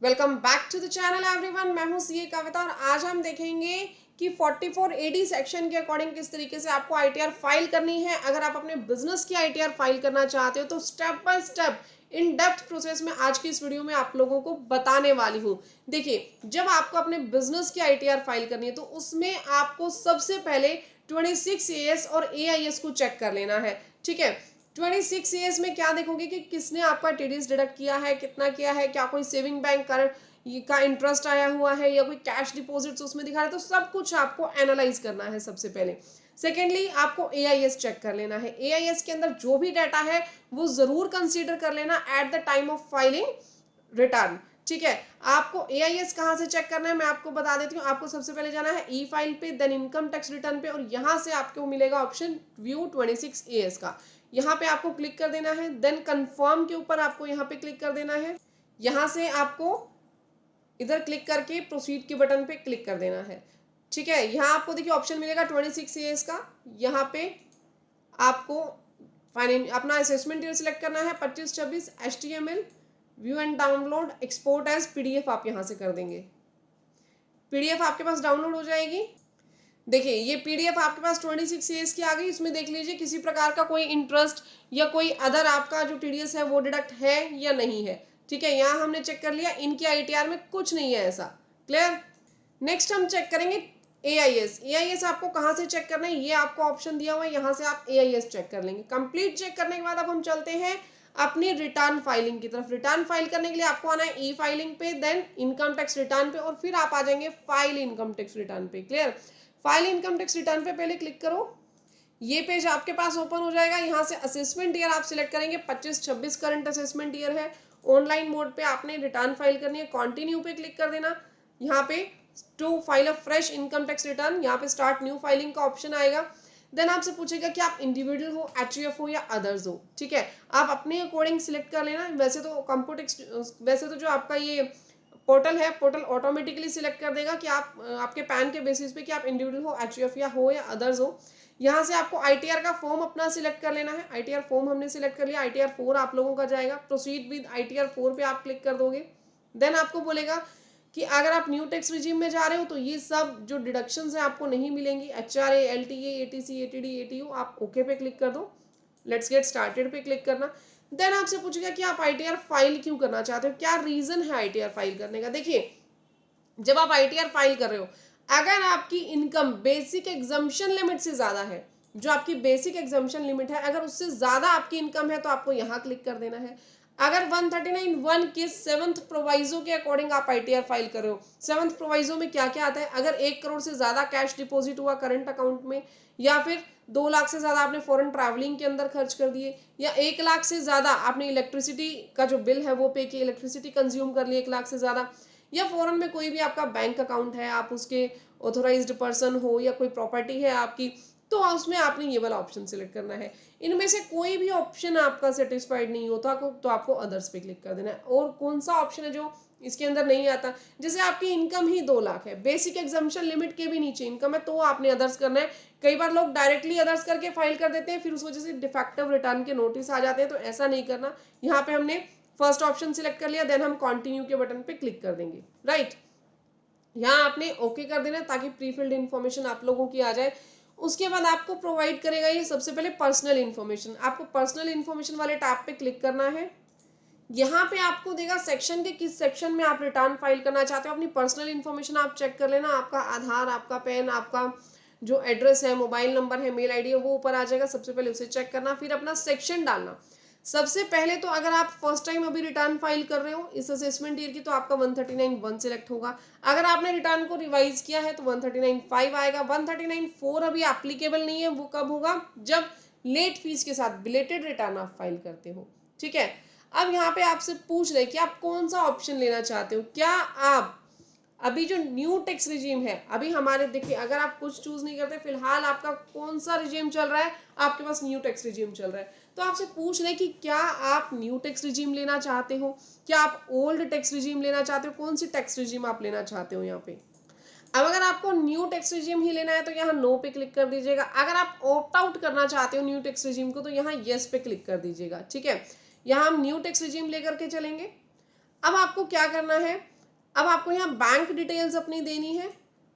Welcome back to the channel everyone. मैं हूं CA कविता और आज हम देखेंगे कि 44 एडी सेक्शन के अकॉर्डिंग किस तरीके से आपको आईटीआर फाइल करनी है। अगर आप अपने बिजनेस की आईटीआर फाइल करना चाहते हो तो step by step in depth process में आज की इस वीडियो में आप लोगों को बताने वाली हूं। देखिए, जब आपको अपने बिजनेस की आईटीआर फाइल करनी है तो उसमें आपको सबसे पहले 26 एएस और एआईएस को चेक कर लेना है। ठीक है, 26 ईयर्स में क्या देखोगे कि किसने आपका टीडीएस डिडक्ट किया है, कितना किया है, क्या कोई सेविंग बैंक का इंटरेस्ट आया हुआ है या कोई कैश डिपॉजिट्स उसमें दिखा रहा है, तो सब कुछ आपको एनालाइज करना है सबसे पहले। सेकेंडली, आपको एआईएस चेक कर लेना है। एआईएस के अंदर जो भी डाटा है वो जरूर कंसीडर कर लेना at the time of filing return. ठीक है, आपको एआईएस कहाँ से चेक करना है मैं आपको बता देती हूँ। आपको सबसे पहले जाना है ई फाइल पे, देन इनकम टैक्स रिटर्न पे, और यहाँ से आपको मिलेगा ऑप्शन व्यू 26 एएस का। यहाँ पे आपको क्लिक कर देना है, देन कंफर्म के ऊपर आपको यहाँ पे क्लिक कर देना है। यहाँ से आपको इधर क्लिक करके प्रोसीड के बटन पे क्लिक कर देना है। ठीक है, यहाँ आपको देखिए ऑप्शन मिलेगा 26 एएस का। यहाँ पे आपको अपना असेसमेंट ईयर सिलेक्ट करना है 25-26, HTML, view and download, export as PDF आप यहाँ से कर देंगे। पीडीएफ आपके पास डाउनलोड हो जाएगी। देखिए, ये पीडीएफ आपके पास 26 एएस की आ गई। इसमें देख लीजिए किसी प्रकार का कोई इंटरेस्ट या कोई अदर आपका जो टीडीएस है वो डिडक्ट है या नहीं है। ठीक है, यहाँ हमने चेक कर लिया, इनकी आईटीआर में कुछ नहीं है ऐसा। क्लियर। नेक्स्ट हम चेक करेंगे एआईएस। एआईएस आपको कहाँ से चेक करना है, ये आपको ऑप्शन दिया हुआ है, यहाँ से आप एआईएस चेक कर लेंगे। कंप्लीट चेक करने के बाद अब हम चलते हैं अपनी रिटर्न फाइलिंग की तरफ। रिटर्न फाइल करने के लिए आपको आना है ई फाइलिंग पे, देन इनकम टैक्स रिटर्न पे, और फिर आप आ जाएंगे फाइल इनकम टैक्स रिटर्न पे। Clear. File income tax return पे पहले क्लिक करो, ये पेज आपके पास ओपन हो जाएगा। यहाँ से असेसमेंट ईयर आप सिलेक्ट करेंगे, 25-26 करंट असेसमेंट ईयर है। ऑनलाइन मोड पे आपने रिटर्न फाइल करनी है, कंटिन्यू पे क्लिक कर देना। यहाँ पे to file a fresh income tax return, यहाँ पे स्टार्ट न्यू फाइलिंग का ऑप्शन आएगा। देन आपसे पूछेगा कि आप इंडिविजुअल हो, एचयूएफ हो या अदर्स हो। ठीक है, आप अपने अकॉर्डिंग सिलेक्ट कर लेना। वैसे तो जो आपका ये पोर्टल है, पोर्टल ऑटोमेटिकली सिलेक्ट कर देगा कि आप आपके पैन के बेसिस पे कि आप इंडिविजुअल हो, एचयूएफ या अदर्स हो। यहाँ से आपको आईटीआर का फॉर्म अपना सिलेक्ट कर लेना है। आईटीआर फॉर्म हमने सिलेक्ट कर लिया, आईटीआर 4 आप लोगों का जाएगा। प्रोसीड विद आईटीआर 4 पे आप क्लिक कर दोगे। देन आपको बोलेगा कि अगर आप न्यू टैक्स रिजीम में जा रहे हो तो ये सब जो डिडक्शंस हैं आपको नहीं मिलेंगी, HRA, LTA, ATC, ATD, ATU, आप ओके पे क्लिक कर दो। लेट्स गेट स्टार्टेड पे क्लिक करना। देन आपसे पूछेगा कि आप आईटीआर फाइल क्यों करना चाहते हो, क्या रीजन है आईटीआर फाइल करने का। देखिए, जब आप आईटीआर फाइल कर रहे हो, अगर आपकी इनकम बेसिक एग्जम्पशन लिमिट से ज्यादा है, जो आपकी बेसिक एग्जम्पशन लिमिट है, अगर उससे ज्यादा आपकी इनकम है तो आपको यहां क्लिक कर देना है। अगर 139(1) के 7th प्रोवाइजो के अकॉर्डिंग आप आईटीआर फाइल कर रहे हो, 7th प्रोवाइजो में क्या क्या आता है, अगर 1 करोड़ से ज्यादा कैश डिपॉजिट हुआ करंट अकाउंट में, या फिर 2 लाख से ज्यादा आपने फॉरेन ट्रैवलिंग के अंदर खर्च कर दिए, या 1 लाख से ज्यादा आपने इलेक्ट्रिसिटी का जो बिल है वो पे किया, इलेक्ट्रिसिटी कंज्यूम कर ली 1 लाख से ज्यादा, या फॉरेन में कोई भी आपका बैंक अकाउंट है, आप उसके ऑथोराइज्ड पर्सन हो, या कोई प्रॉपर्टी है आपकी, तो उसमें आपने ये वाला ऑप्शन सिलेक्ट करना है। इनमें से कोई भी ऑप्शन आपका सेटिस्फाइड नहीं होता तो आपको अदर्स पे क्लिक कर देना है। और कौन सा ऑप्शन है जो इसके अंदर नहीं आता, जैसे आपकी इनकम ही 2 लाख है, बेसिक एग्जाम्पशन लिमिट के भी नीचे इनकम है, तो आपने अदर्स करना है। कई बार लोग डायरेक्टली अदर्स करके फाइल कर देते हैं, फिर उस वजह से डिफेक्टिव रिटर्न के नोटिस आ जाते हैं, तो ऐसा नहीं करना। यहाँ पे हमने फर्स्ट ऑप्शन सिलेक्ट कर लिया, देन हम कंटिन्यू के बटन पे क्लिक कर देंगे। राइट, यहाँ आपने ओके कर देना ताकि प्री फिल्ड इन्फॉर्मेशन आप लोगों की आ जाए। उसके बाद आपको प्रोवाइड करेगा ये सबसे पहले पर्सनल इन्फॉर्मेशन। आपको पर्सनल इन्फॉर्मेशन वाले टैब पे क्लिक करना है। यहाँ पे आपको देगा सेक्शन के किस सेक्शन में आप रिटर्न फाइल करना चाहते हो। अपनी पर्सनल इन्फॉर्मेशन आप चेक कर लेना, आपका आधार, आपका पैन, आपका जो एड्रेस है, मोबाइल नंबर है, मेल आईडी है, वो ऊपर आ जाएगा। सबसे पहले उसे चेक करना, फिर अपना सेक्शन डालना। सबसे पहले तो अगर आप फर्स्ट टाइम अभी रिटर्न फाइल कर रहे हो इस असेसमेंट ईयर की, तो आपका 139(1) सिलेक्ट होगा। अगर आपने रिटर्न को रिवाइज किया है तो 139(5) आएगा। 139(4) अभी एप्लीकेबल नहीं है, वो कब होगा, जब लेट फीस के साथ बिलेटेड रिटर्न आप फाइल करते हो। ठीक है, अब यहाँ पे आपसे पूछ रहे कि आप कौन सा ऑप्शन लेना चाहते हो। क्या आप अभी जो न्यू टैक्स रिजीम है, अभी हमारे देखिए, अगर आप कुछ चूज नहीं करते, फिलहाल आपका कौन सा रिजीम चल रहा है, आपके पास न्यू टैक्स रिजीम चल रहा है, तो आपसे पूछ रहे कि क्या आप न्यू टैक्स रिजीम लेना चाहते हो, क्या आप ओल्ड टैक्स रिजीम लेना चाहते हो, कौन सी टैक्स रिजीम आप लेना चाहते हो यहाँ पे। अब अगर आपको न्यू टैक्स रिजीम ही लेना है तो यहाँ नो पे क्लिक कर दीजिएगा। अगर आप ऑप्ट आउट करना चाहते हो न्यू टैक्स रिजीम को तो यहाँ येस पे क्लिक कर दीजिएगा। ठीक है, यहाँ हम न्यू टैक्स रिजीम लेकर के चलेंगे। अब आपको क्या करना है, अब आपको यहाँ बैंक डिटेल्स अपनी देनी है,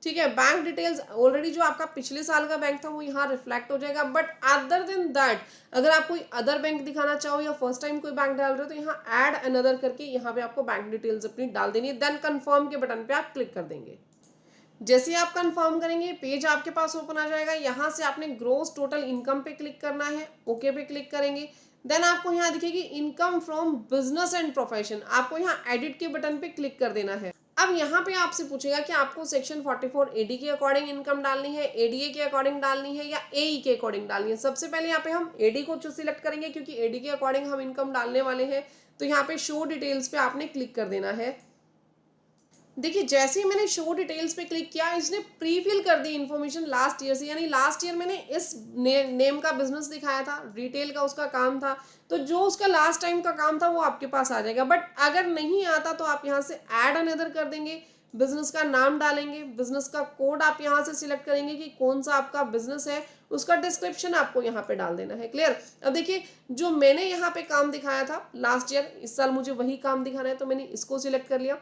ठीक है। बैंक डिटेल्स ऑलरेडी जो आपका पिछले साल का बैंक था वो यहाँ रिफ्लेक्ट हो जाएगा, बट अदर देन दैट अगर आप कोई अदर बैंक दिखाना चाहो या फर्स्ट टाइम कोई बैंक डाल रहे हो तो यहाँ ऐड अनदर करके यहाँ पे आपको बैंक डिटेल्स अपनी डाल देनी है। देन कंफर्म के बटन पे आप क्लिक कर देंगे। जैसे ही आप कंफर्म करेंगे पेज आपके पास ओपन आ जाएगा। यहाँ से आपने ग्रोस टोटल इनकम पे क्लिक करना है, ओके पे क्लिक करेंगे। देन आपको यहाँ दिखेगी income from business and profession, आपको यहाँ एडिट के बटन पे क्लिक कर देना है। अब यहाँ पे आपसे पूछेगा कि आपको सेक्शन 44 एडी के अकॉर्डिंग इनकम डालनी है, एडीए के अकॉर्डिंग डालनी है या एई के अकॉर्डिंग डालनी है। सबसे पहले यहाँ पे हम एडी को सिलेक्ट करेंगे क्योंकि एडी के अकॉर्डिंग हम इनकम डालने वाले हैं। तो यहाँ पे शो डिटेल्स पे आपने क्लिक कर देना है। देखिए जैसे ही मैंने शो डिटेल्स पे क्लिक किया इसने प्री फिल कर दी इन्फॉर्मेशन लास्ट ईयर से, यानी लास्ट ईयर मैंने इस नेम का बिजनेस दिखाया था, रिटेल का उसका काम था, तो जो उसका लास्ट टाइम का काम था वो आपके पास आ जाएगा। बट अगर नहीं आता तो आप यहाँ से ऐड अनदर कर देंगे, बिजनेस का नाम डालेंगे, बिजनेस का कोड आप यहाँ से सिलेक्ट करेंगे कि कौन सा आपका बिजनेस है, उसका डिस्क्रिप्शन आपको यहाँ पे डाल देना है। क्लियर। अब देखिए जो मैंने यहाँ पे काम दिखाया था लास्ट ईयर, इस साल मुझे वही काम दिखाना है तो मैंने इसको सिलेक्ट कर लिया।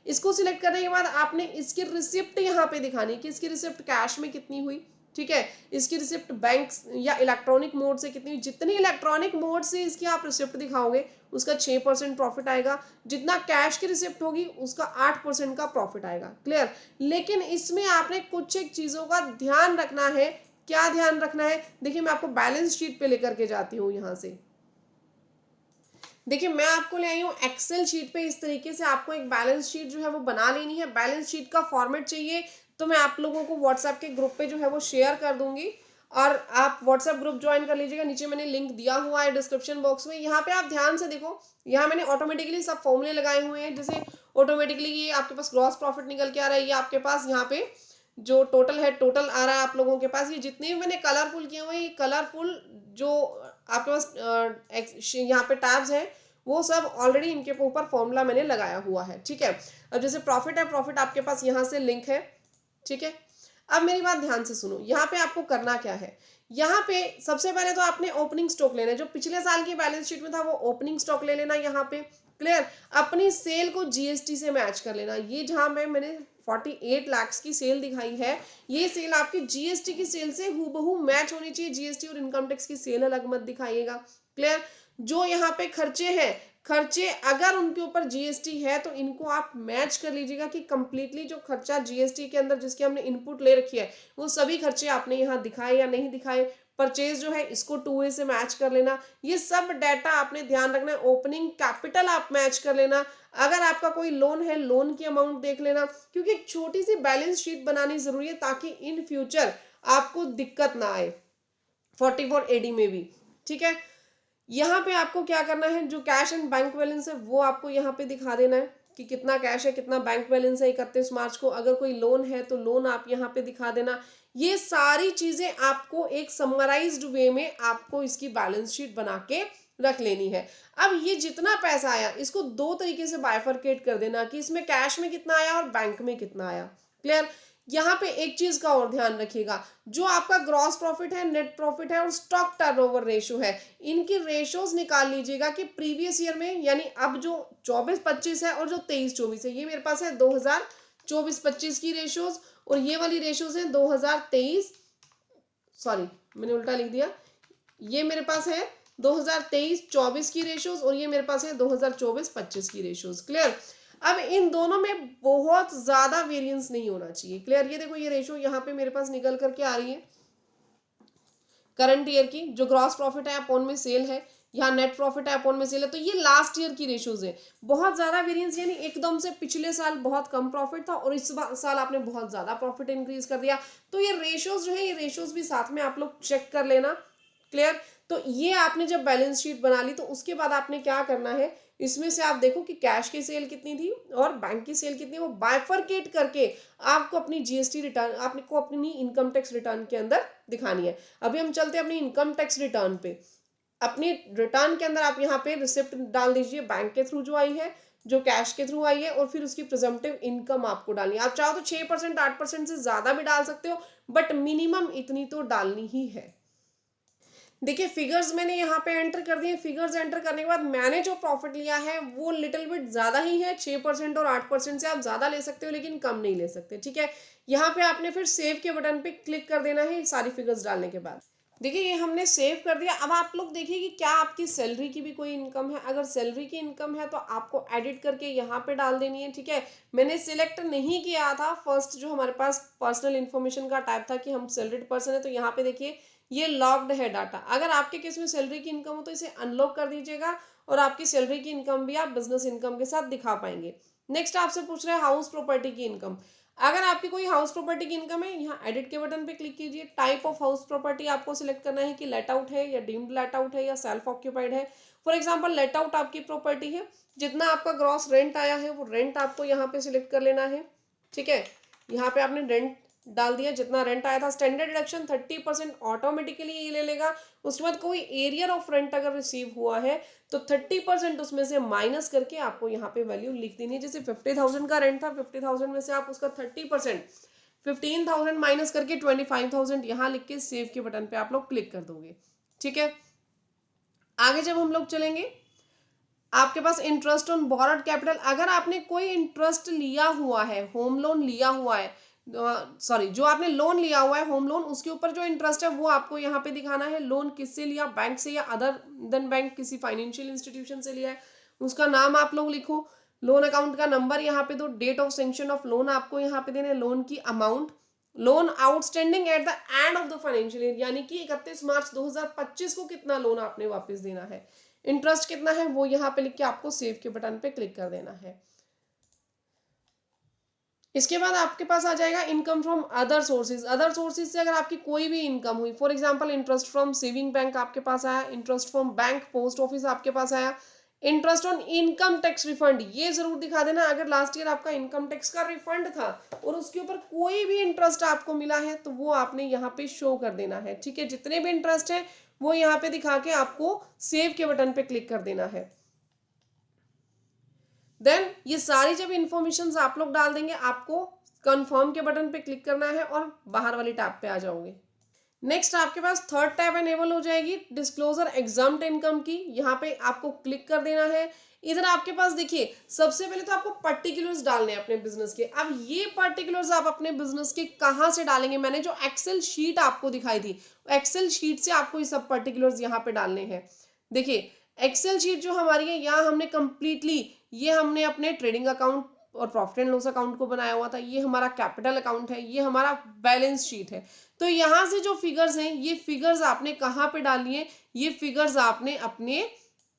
इसको सिलेक्ट करने के बाद आपने इसकी रिसिप्ट यहाँ पे दिखानी है कि इसकी रिसिप्ट कैश में कितनी हुई, ठीक है। इसकी रिसिप्ट बैंक या इलेक्ट्रॉनिक मोड से कितनी हुई, जितनी इलेक्ट्रॉनिक मोड से इसकी आप रिसिप्ट दिखाओगे उसका 6% प्रॉफिट आएगा, जितना कैश की रिसिप्ट होगी उसका 8% का प्रॉफिट आएगा। क्लियर। लेकिन इसमें आपने कुछ एक चीजों का ध्यान रखना है। क्या ध्यान रखना है, देखिए मैं आपको बैलेंस शीट पे लेकर के जाती हूँ। यहाँ से देखिए मैं आपको ले आई हूँ एक्सेल शीट पे। इस तरीके से आपको एक बैलेंस शीट जो है वो बना लेनी है। बैलेंस शीट का फॉर्मेट चाहिए तो मैं आप लोगों को व्हाट्सएप के ग्रुप पे जो है वो शेयर कर दूंगी और आप व्हाट्सएप ग्रुप ज्वाइन कर लीजिएगा। नीचे मैंने लिंक दिया हुआ है डिस्क्रिप्शन बॉक्स में। यहाँ पे आप ध्यान से देखो, यहाँ मैंने ऑटोमेटिकली सब फॉर्मूले लगाए हुए हैं। जैसे ऑटोमेटिकली ये आपके पास ग्रॉस प्रॉफिट निकल के आ रहा है, ये आपके पास यहाँ पे जो टोटल है टोटल आ रहा है आप लोगों के पास। ये जितने भी मैंने कलरफुल किए हुए हैं ये कलरफुल जो आपके पास यहाँ पे टैब्स हैं वो सब ऑलरेडी इनके ऊपर फॉर्मूला मैंने लगाया हुआ है, ठीक है। अब जैसे प्रॉफिट है, प्रॉफिट आपके पास यहाँ से लिंक है, ठीक है। अब मेरी बात ध्यान से सुनो, यहाँ पे आपको करना क्या है। यहाँ पे सबसे पहले तो आपने ओपनिंग स्टॉक लेना है, जो पिछले साल की बैलेंस शीट में था वो ओपनिंग स्टॉक ले लेना यहाँ पे। क्लियर। अपनी सेल को जीएसटी से मैच कर लेना। ये जहां मैंने 48 लाख की सेल दिखाई है, ये सेल आपकी जीएसटी की सेल से हूबहू मैच होनी चाहिए। जीएसटी और इनकम टैक्स की सेल अलग मत दिखाइएगा। क्लियर। जो यहाँ पे खर्चे हैं, खर्चे अगर उनके ऊपर जीएसटी है तो इनको आप मैच कर लीजिएगा कि कंप्लीटली जो खर्चा जीएसटी के अंदर जिसकी हमने इनपुट ले रखी है वो सभी खर्चे आपने यहाँ दिखाए या नहीं दिखाए। परचेज जो है इसको 2A से मैच कर लेना। ये सब डाटा आपने ध्यान रखना है। ओपनिंग कैपिटल आप मैच कर लेना। अगर आपका कोई लोन है लोन की अमाउंट देख लेना, क्योंकि एक छोटी सी बैलेंस शीट बनानी जरूरी है ताकि इन फ्यूचर आपको दिक्कत ना आए 44 एडी में भी, ठीक है। यहाँ पे आपको क्या करना है, जो कैश एंड बैंक बैलेंस है वो आपको यहाँ पे दिखा देना है कि कितना कैश है कितना बैंक बैलेंस है 31 मार्च को। अगर कोई लोन है तो लोन आप यहाँ पे दिखा देना। ये सारी चीजें आपको एक समराइज्ड वे में आपको इसकी बैलेंस शीट बना के रख लेनी है। अब ये जितना पैसा आया इसको दो तरीके से बाइफरकेट कर देना कि इसमें कैश में कितना आया और बैंक में कितना आया। क्लियर। यहाँ पे एक चीज का और ध्यान रखिएगा, जो आपका ग्रॉस प्रॉफिट है, नेट प्रॉफिट है और स्टॉक टर्नओवर रेशो है, इनकी रेशोज निकाल लीजिएगा कि प्रीवियस ईयर में, यानी अब जो 24-25 है और जो 23-24 है, ये मेरे पास है 2024-25 की रेशोज और ये वाली रेशोज है 2023, सॉरी मैंने उल्टा लिख दिया, ये मेरे पास है 2023-24 की रेशोज और ये मेरे पास है 2024-25 की रेशोज। क्लियर। अब इन दोनों में बहुत ज्यादा वेरिएंस नहीं होना चाहिए। क्लियर। ये देखो ये रेशो यहाँ पे मेरे पास निकल करके आ रही है करंट ईयर की, जो ग्रॉस प्रॉफिट है अपॉन में सेल है, यहाँ नेट प्रॉफिट है अपॉन में सेल है, तो ये लास्ट ईयर की रेशोज है। बहुत ज्यादा वेरिएंस यानी एकदम से पिछले साल बहुत कम प्रॉफिट था और इस साल आपने बहुत ज्यादा प्रॉफिट इंक्रीज कर दिया, तो ये रेशोज जो है ये रेशोज भी साथ में आप लोग चेक कर लेना। क्लियर। तो ये आपने जब बैलेंस शीट बना ली तो उसके बाद आपने क्या करना है, इसमें से आप देखो कि कैश की सेल कितनी थी और बैंक की सेल कितनी, वो बाइफरकेट करके आपको अपनी जीएसटी रिटर्न, आपको अपनी इनकम टैक्स रिटर्न के अंदर दिखानी है। अभी हम चलते हैं अपनी इनकम टैक्स रिटर्न पे। अपनी रिटर्न के अंदर आप यहाँ पे रिसिप्ट डाल दीजिए, बैंक के थ्रू जो आई है, जो कैश के थ्रू आई है, और फिर उसकी प्रेजम्पटिव इनकम आपको डालनी है। आप चाहो तो 6% 8% से ज्यादा भी डाल सकते हो, बट मिनिमम इतनी तो डालनी ही है। देखिए फिगर्स मैंने यहाँ पे एंटर कर दिए। फिगर्स एंटर करने के बाद मैंने जो प्रॉफिट लिया है वो लिटिल बिट ज़्यादा ही है, 6% और 8% से आप ज़्यादा ले सकते हो लेकिन कम नहीं ले सकते, ठीक है। यहाँ पे आपने फिर सेव के बटन पे क्लिक कर देना है सारी फिगर्स डालने के बाद। देखिए ये हमने सेव कर दिया। अब आप लोग देखिए कि क्या आपकी सैलरी की भी कोई इनकम है। अगर सैलरी की इनकम है तो आपको एडिट करके यहाँ पे डाल देनी है, ठीक है। मैंने सिलेक्ट नहीं किया था फर्स्ट, जो हमारे पास पर्सनल इन्फॉर्मेशन का टाइप था कि हम सैलरीड पर्सन है, तो यहाँ पे देखिए ये लॉक्ड है डाटा। अगर आपके केस में सैलरी की इनकम हो तो इसे अनलॉक कर दीजिएगा और आपकी सैलरी की इनकम भी आप बिजनेस इनकम के साथ दिखा पाएंगे। नेक्स्ट आपसे पूछ रहे हैं हाउस प्रॉपर्टी की इनकम। अगर आपकी कोई हाउस प्रॉपर्टी की इनकम है, यहाँ एडिट के बटन पे क्लिक कीजिए। टाइप ऑफ हाउस प्रॉपर्टी आपको सिलेक्ट करना है कि लेट आउट है या डीम्ड लेट आउट है या सेल्फ ऑक्यूपाइड है। फॉर एग्जांपल लेट आउट आपकी प्रॉपर्टी है, जितना आपका ग्रॉस रेंट आया है वो रेंट आपको यहाँ पे सिलेक्ट कर लेना है, ठीक है। यहाँ पे आपने रेंट डाल दिया, जितना रेंट आया था। स्टैंडर्ड डिडक्शन 30% ऑटोमेटिकली ये ले लेगा। उसके बाद कोई एरियर ऑफ रेंट अगर रिसीव हुआ है तो 30% उसमें से माइनस करके आपको यहाँ पे वैल्यू लिख देनी है। जैसे 50,000 का रेंट था, 50,000 में से आप उसका 30% 15,000 माइनस करके 25,000 यहाँ लिख के सेव के बटन पे आप लोग क्लिक कर दोगे, ठीक है। आगे जब हम लोग चलेंगे, आपके पास इंटरेस्ट ऑन बोरोड कैपिटल। अगर आपने कोई इंटरेस्ट लिया हुआ है, होम लोन लिया हुआ है, सॉरी जो आपने लोन लिया हुआ है होम लोन, उसके ऊपर जो इंटरेस्ट है वो आपको यहाँ पे दिखाना है। लोन किससे लिया, बैंक से या अदर देन बैंक, किसी फाइनेंशियल इंस्टीट्यूशन से लिया है, उसका नाम आप लोग लिखो। लोन अकाउंट का नंबर यहाँ पे दो। Date of sanction of loan आपको यहाँ पे देना है। लोन की amount, loan outstanding at the end of the financial year, यानी कि 31 मार्च 2025 को कितना लोन आपने वापस देना है, इंटरेस्ट कितना है वो यहाँ पे लिख के आपको सेव के बटन पे क्लिक कर देना है। इसके बाद आपके पास आ जाएगा income from other sources. Other sources से अगर आपकी कोई भी इनकम हुई, for example interest from saving bank आपके पास आया, interest from bank post office आपके पास आया, interest on income tax refund, ये जरूर दिखा देना अगर लास्ट ईयर आपका इनकम टैक्स का रिफंड था और उसके ऊपर कोई भी इंटरेस्ट आपको मिला है तो वो आपने यहाँ पे शो कर देना है, ठीक है। जितने भी इंटरेस्ट है वो यहाँ पे दिखा के आपको सेव के बटन पे क्लिक कर देना है। देन ये सारी जब इंफॉर्मेशन आप लोग डाल देंगे, आपको कंफर्म के बटन पे क्लिक करना है और बाहर वाली टैब पे आ जाओगे। नेक्स्ट आपके पास थर्ड टैब एनेबल हो जाएगी डिस्क्लोजर एग्जाम्प्ट इनकम की। यहाँ पे आपको क्लिक कर देना है। इधर आपके पास देखिए सबसे पहले तो आपको पर्टिकुलर्स डालने हैं अपने बिजनेस के। अब ये पर्टिकुलर्स आप अपने बिजनेस के कहाँ से डालेंगे, मैंने जो एक्सेल शीट आपको दिखाई थी, एक्सेल शीट से आपको ये सब पर्टिकुलर्स यहाँ पे डालने हैं। देखिए एक्सेल शीट जो हमारी है, यहाँ हमने कंप्लीटली ये हमने अपने ट्रेडिंग अकाउंट और प्रॉफिट एंड लॉस अकाउंट को बनाया हुआ था। ये हमारा कैपिटल अकाउंट है, ये हमारा बैलेंस शीट है। तो यहाँ से जो फिगर्स हैं ये फिगर्स आपने कहाँ पे डालनी है, ये फिगर्स आपने अपने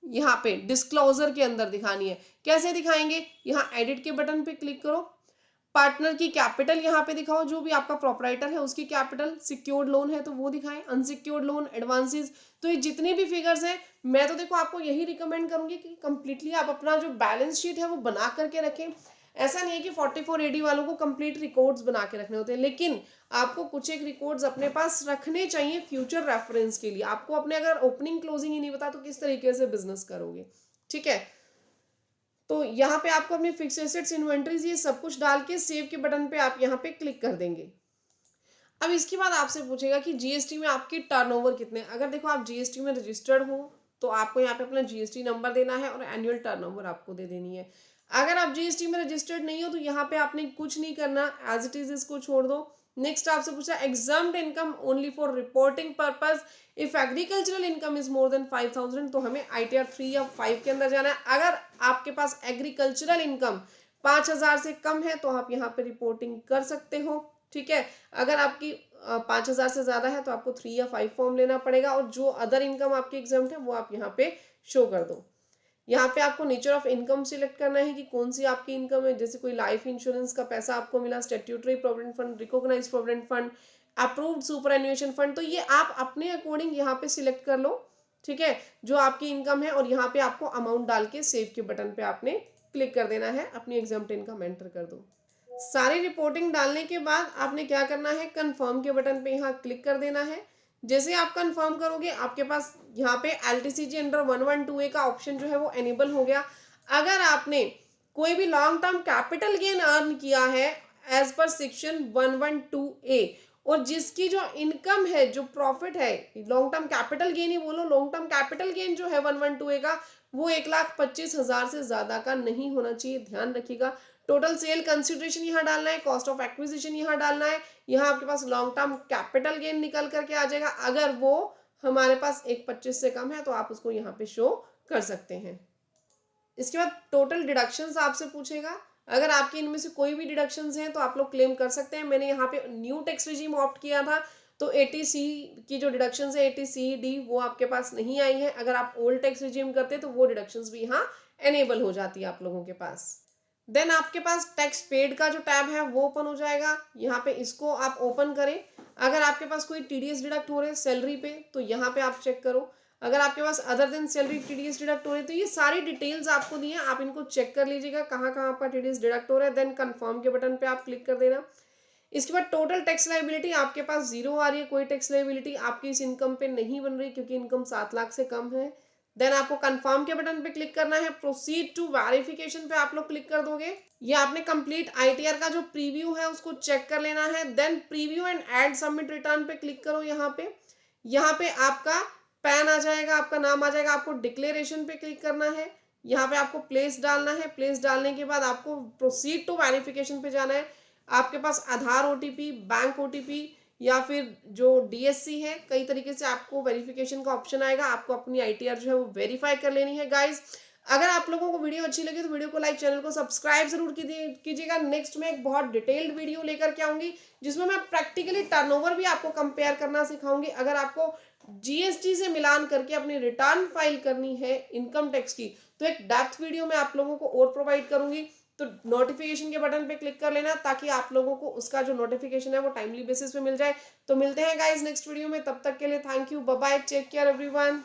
यहाँ पे डिस्क्लोजर के अंदर दिखानी है। कैसे दिखाएंगे, यहाँ एडिट के बटन पे क्लिक करो, पार्टनर की कैपिटल यहाँ पे दिखाओ, जो भी आपका प्रोपराइटर है उसकी कैपिटल, सिक्योर्ड लोन है तो वो दिखाएं, अनसिक्योर्ड लोन, एडवांसेस। तो ये जितनी भी फिगर्स हैं, मैं तो देखो आपको यही रिकमेंड करूंगी कि कंप्लीटली आप अपना जो बैलेंस शीट है वो बना करके रखें। ऐसा नहीं है कि 44AD वालों को कंप्लीट रिकॉर्ड्स बना के रखने होते हैं, लेकिन आपको कुछ एक रिकॉर्ड्स अपने पास रखने चाहिए फ्यूचर रेफरेंस के लिए। आपको अपने अगर ओपनिंग क्लोजिंग ही नहीं पता तो किस तरीके से बिजनेस करोगे, ठीक है। तो यहाँ पे आपको अपनी फिक्स एसेट्स, इन्वेंट्रीज, ये सब कुछ डाल के सेव के बटन पे आप यहाँ पे क्लिक कर देंगे। अब इसके बाद आपसे पूछेगा कि जीएसटी में आपकी टर्नओवर कितने। अगर देखो आप जीएसटी में रजिस्टर्ड हो तो आपको यहाँ पे अपना जीएसटी नंबर देना है और एनुअल टर्नओवर आपको दे देनी है। अगर आप जीएसटी में रजिस्टर्ड नहीं हो तो यहाँ पे आपने कुछ नहीं करना, एज इट इज इसको छोड़ दो। नेक्स्ट आपसे पूछा examined income only for reporting purpose, if agricultural income is more than 5,000 तो हमें ITR 3 या 5 के अंदर जाना है। अगर आपके पास एग्रीकल्चरल इनकम 5,000 से कम है तो आप यहाँ पे रिपोर्टिंग कर सकते हो, ठीक है। अगर आपकी 5,000 से ज्यादा है तो आपको 3 या 5 फॉर्म लेना पड़ेगा और जो अदर इनकम आपकी एग्जाम्प्ट है वो आप यहाँ पे शो कर दो। यहाँ पे आपको नेचर ऑफ इनकम सिलेक्ट करना है कि कौन सी आपकी इनकम है। जैसे कोई लाइफ इंश्योरेंस का पैसा आपको मिला, statutory provident fund, recognised provident fund, approved superannuation fund, तो ये आप अपने अकॉर्डिंग यहाँ पे सिलेक्ट कर लो, ठीक है, जो आपकी इनकम है। और यहाँ पे आपको अमाउंट डाल के सेव के बटन पे आपने क्लिक कर देना है, अपनी एग्जाम्प्ट इनकम एंटर कर दो। सारी रिपोर्टिंग डालने के बाद आपने क्या करना है, कंफर्म के बटन पे यहाँ क्लिक कर देना है। जैसे आप कंफर्म करोगे आपके पास यहाँ पे LTCG अंडर 112A का ऑप्शन जो है वो एनेबल हो गया। अगर आपने कोई भी long term capital gain earn किया है एज पर सेक्शन 112A और जिसकी जो इनकम है, जो प्रॉफिट है, लॉन्ग टर्म कैपिटल गेन ही बोलो, लॉन्ग टर्म कैपिटल गेन जो है 112 का, वो 1,25,000 से ज्यादा का नहीं होना चाहिए, ध्यान रखिएगा। टोटल सेल कंसिडरेशन यहाँ डालना है, कॉस्ट ऑफ एक्विजिशन यहाँ डालना है, यहाँ आपके पास लॉन्ग टर्म कैपिटल गेन निकल करके आ जाएगा। अगर वो हमारे पास 1,25 से कम है तो आप उसको यहाँ पे शो कर सकते हैं। इसके बाद टोटल डिडक्शंस आपसे पूछेगा, अगर आपके इनमें से कोई भी डिडक्शंस हैं तो आप लोग क्लेम कर सकते हैं। मैंने यहाँ पे न्यू टैक्स रिजीम ऑप्ट किया था, तो 80C की जो डिडक्शंस है 80C-D वो आपके पास नहीं आई है। अगर आप ओल्ड टैक्स रिजीम करते तो वो डिडक्शंस भी यहाँ एनेबल हो जाती है आप लोगों के पास। देन आपके पास टैक्स पेड का जो टैब है वो ओपन हो जाएगा, यहाँ पे इसको आप ओपन करें। अगर आपके पास कोई TDS डिडक्ट हो रहे हैं सैलरी पे तो यहाँ पे आप चेक करो। अगर आपके पास other than salary TDS deduct हो रहे हैं तो ये सारी डिटेल्स आपको दी है, आप इनको चेक कर लीजिएगा कहाँ कहाँ आपका TDS डिडक्ट हो रहा है। देन कंफर्म के बटन पे आप क्लिक कर देना। इसके बाद टोटल टैक्स लाइबिलिटी आपके पास 0 आ रही है, कोई टैक्स लाइबिलिटी आपकी इस इनकम पे नहीं बन रही क्योंकि इनकम 7 लाख से कम है। देन आपको कंफर्म के बटन पे क्लिक करना है, प्रोसीड टू वेरिफिकेशन पे आप लोग क्लिक कर दोगे। ये आपने कंप्लीट ITR का जो प्रीव्यू है उसको चेक कर लेना है। Then preview and add submit return पे क्लिक करो। यहाँ पे आपका पैन आ जाएगा, आपका नाम आ जाएगा, आपको डिक्लेरेशन पे क्लिक करना है। यहाँ पे आपको प्लेस डालना है, प्लेस डालने के बाद आपको प्रोसीड टू वेरिफिकेशन पे जाना है। आपके पास आधार OTP, बैंक OTP या फिर जो DSC है, कई तरीके से आपको वेरिफिकेशन का ऑप्शन आएगा, आपको अपनी ITR जो है वो वेरीफाई कर लेनी है गाइज। अगर आप लोगों को वीडियो अच्छी लगी तो वीडियो को लाइक, चैनल को सब्सक्राइब जरूर कीजिएगा। नेक्स्ट में एक बहुत डिटेल्ड वीडियो लेकर के आऊंगी जिसमें मैं प्रैक्टिकली टर्नओवर भी आपको कंपेयर करना सिखाऊंगी। अगर आपको GST से मिलान करके अपनी रिटर्न फाइल करनी है इनकम टैक्स की तो एक डेप्थ वीडियो मैं आप लोगों को और प्रोवाइड करूंगी। तो नोटिफिकेशन के बटन पे क्लिक कर लेना ताकि आप लोगों को उसका जो नोटिफिकेशन है वो टाइमली बेसिस पे मिल जाए। तो मिलते हैं गाइज नेक्स्ट वीडियो में, तब तक के लिए thank you, bye bye, take care everyone.